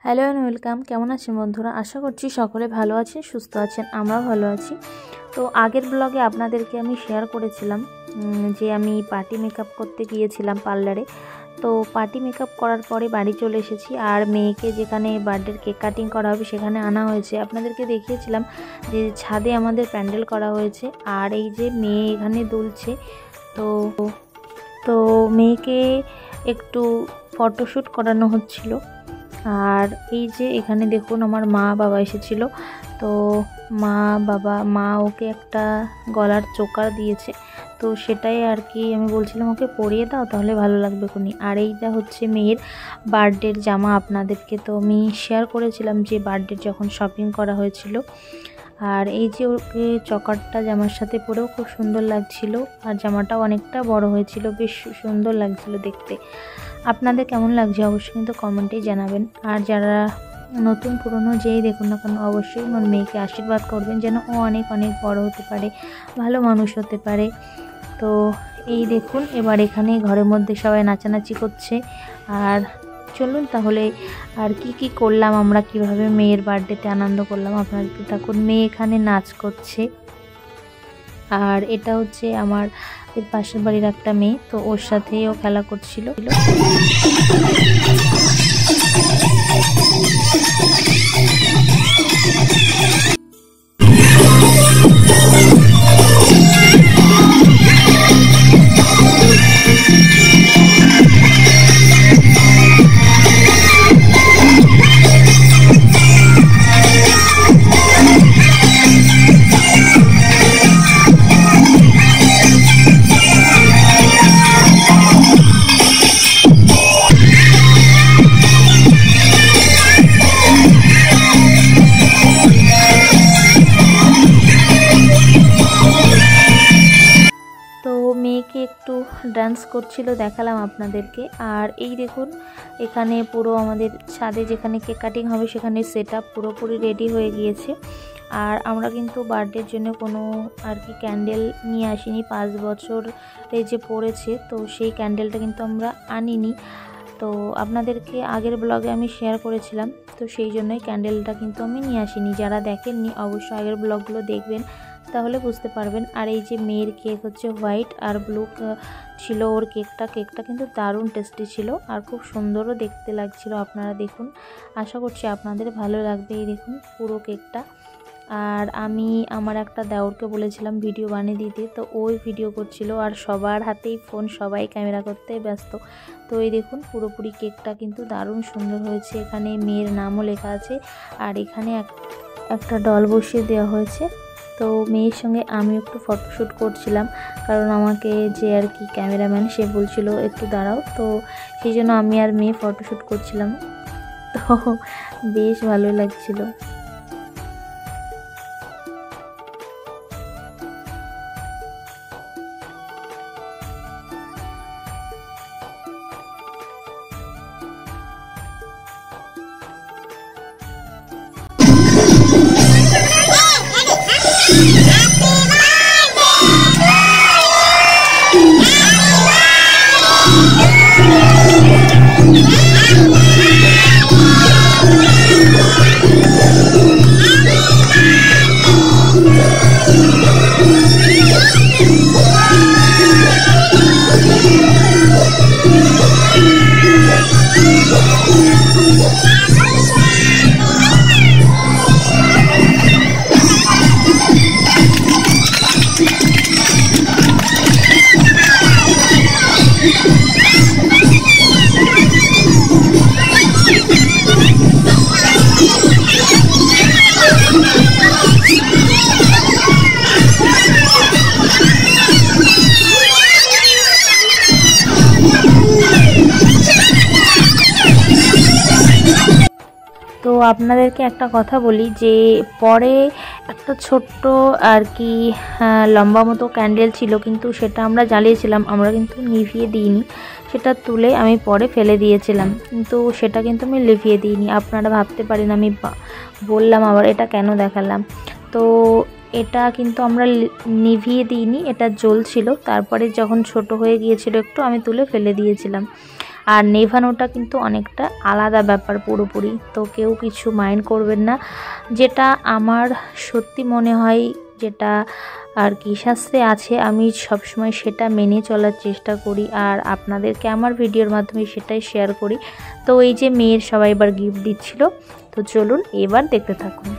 Hello and welcome. কেমন আছেন বন্ধুরা? আশা করছি সকলে ভালো আছেন, সুস্থ আছেন। আমরাও ভালো আছি। তো আগের ব্লগে আপনাদেরকে আমি শেয়ার করেছিলাম যে আমি পার্টি মেকআপ করতে গিয়েছিলাম পার্লারে। তো পার্টি মেকআপ করার পরে বাড়ি চলে এসেছি, আর মেয়েকে যেখানে বার্থডের কেক কাটিং করা হবে সেখানে আনা হয়েছে। আপনাদেরকে দেখিয়েছিলাম যে ছাদে আমাদের প্যান্ডেল করা হয়েছে, আর এই যে মেয়ে এখানে দুলছে। তো তো মেয়েকে একটু ফটোশ্যুট করানো হচ্ছিল। আর এই যে এখানে দেখুন আমার মা বাবা এসেছিল। তো মা ওকে একটা গলার চোকার দিয়েছে, তো সেটাই আর কি আমি বলছিলাম ওকে পরিয়ে দাও তাহলে ভালো লাগবে কোনি। আর এইটা হচ্ছে মেয়ের বার্থডের জামা। আপনাদেরকে তো আমি শেয়ার করেছিলাম যে বার্থডের যখন শপিং করা হয়েছিল। আর এই যে ওকে চকারটা জামার সাথে পরেও খুব সুন্দর লাগছিল, আর জামাটাও অনেকটা বড় হয়েছিল, বেশ সুন্দর লাগছিল দেখতে। আপনাদের কেমন লাগছে অবশ্যই কিন্তু কমেন্টেই জানাবেন। আর যারা নতুন পুরনো যেই দেখুন না কেন অবশ্যই আমার মেয়েকে আশীর্বাদ করবেন যেন ও অনেক অনেক বড় হতে পারে, ভালো মানুষ হতে পারে। তো এই দেখুন এবার এখানে ঘরের মধ্যে সবাই নাচানাচি করছে। আর চলুন তাহলে আর কি করলাম আমরা, কিভাবে মেয়ের বার্থডেতে আনন্দ করলাম আপনাদের থাকুন। মেয়ে এখানে নাচ করছে, আর এটা হচ্ছে আমার পাশের বাড়ির একটা মেয়ে, তো ওর সাথেই ও খেলা করছিল। মেয়েকে একটু ডান্স করছিল দেখালাম আপনাদেরকে। আর এই দেখুন এখানে পুরো আমাদের ছাদে যেখানে কেক কাটিং হবে সেখানে সেটআপ পুরোপুরি রেডি হয়ে গিয়েছে। আর আমরা কিন্তু বার্থডের জন্য কোনো আর কি ক্যান্ডেল নিয়ে আসিনি, 5 বছরে যে পড়েছে তো সেই ক্যান্ডেলটা কিন্তু আমরা আনিনি। তো আপনাদেরকে আগের ব্লগে আমি শেয়ার করেছিলাম, তো সেই জন্যই ক্যান্ডেলটা কিন্তু আমি নিয়ে আসিনি। যারা দেখেননি অবশ্যই আগের ব্লগগুলো দেখবেন, তাহলে বুঝতে পারবেন। আর এই যে মেয়ের কেক হচ্ছে হোয়াইট আর ব্লু ছিল ওর কেকটা কিন্তু দারুণ টেস্টি ছিল, আর খুব সুন্দরও দেখতে লাগছিল। আপনারা দেখুন, আশা করছি আপনাদের ভালো লাগবে। এই দেখুন পুরো কেকটা। আর আমি আমার একটা দেওরকে বলেছিলাম ভিডিও বানিয়ে দিতে, তো ওই ভিডিও করছিল, আর সবার হাতেই ফোন, সবাই ক্যামেরা করতে ব্যস্ত। তো এই দেখুন পুরোপুরি কেকটা কিন্তু দারুণ সুন্দর হয়েছে। এখানে মেয়ের নামও লেখা আছে, আর এখানে একটা ডল বসিয়ে দেওয়া হয়েছে। তো মেয়ের সঙ্গে আমি একটু ফটোশ্যুট করছিলাম, কারণ আমাকে যে আর কি ক্যামেরাম্যান সে বলছিল একটু দাঁড়াও, তো সেই জন্য আমি আর মেয়ে ফটোশ্যুট করছিলাম। তো বেশ ভালো লাগছিল। তো আপনাদেরকে একটা কথা বলি যে পরে একটা ছোট্ট আর কি লম্বা মতো ক্যান্ডেল ছিল, কিন্তু সেটা আমরা জ্বালিয়েছিলাম, আমরা কিন্তু নিভিয়ে দিইনি। সেটা তুলে আমি পরে ফেলে দিয়েছিলাম, কিন্তু সেটা কিন্তু আমি লিভিয়ে দিইনি। আপনারা ভাবতে পারেন আমি বললাম আবার এটা কেন দেখালাম। তো এটা কিন্তু আমরা নিভিয়ে দিইনি, এটা জ্বলছিল। তারপরে যখন ছোট হয়ে গিয়েছিল একটু আমি তুলে ফেলে দিয়েছিলাম। আর নেভানোটা কিন্তু অনেকটা আলাদা ব্যাপার পুরোপুরি। তো কেউ কিছু মাইন্ড করবেন না, যেটা আমার সত্যি মনে হয়, যেটা আর কি শাস্ত্রে আছে, আমি সবসময় সেটা মেনে চলার চেষ্টা করি আর আপনাদেরকে আমার ভিডিওর মাধ্যমে সেটাই শেয়ার করি। তো এই যে মেয়ের সবাই এবার গিফট দিচ্ছিল, তো চলুন এবার দেখতে থাকুন।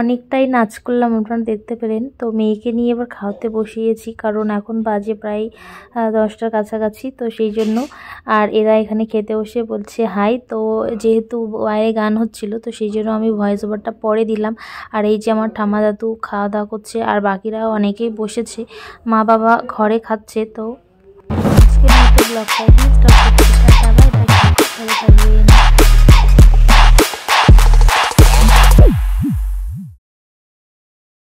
অনেকটাই নাচ করলাম, আপনারা দেখতে পেলেন। তো মেয়েকে নিয়ে এবার খাওয়াতে বসিয়েছি, কারণ এখন বাজে প্রায় 10টার কাছাকাছি, তো সেই জন্য। আর এরা এখানে খেতে বসে বলছে হাই। তো যেহেতু বাইরে গান হচ্ছিল, তো সেই জন্য আমি ভয়েস ওভারটা পরে দিলাম। আর এই যে আমার ঠাম্মা দাদু খাওয়া দাওয়া করছে, আর বাকিরাও অনেকেই বসেছে, মা বাবা ঘরে খাচ্ছে। তো আজকের মতো ব্লগটা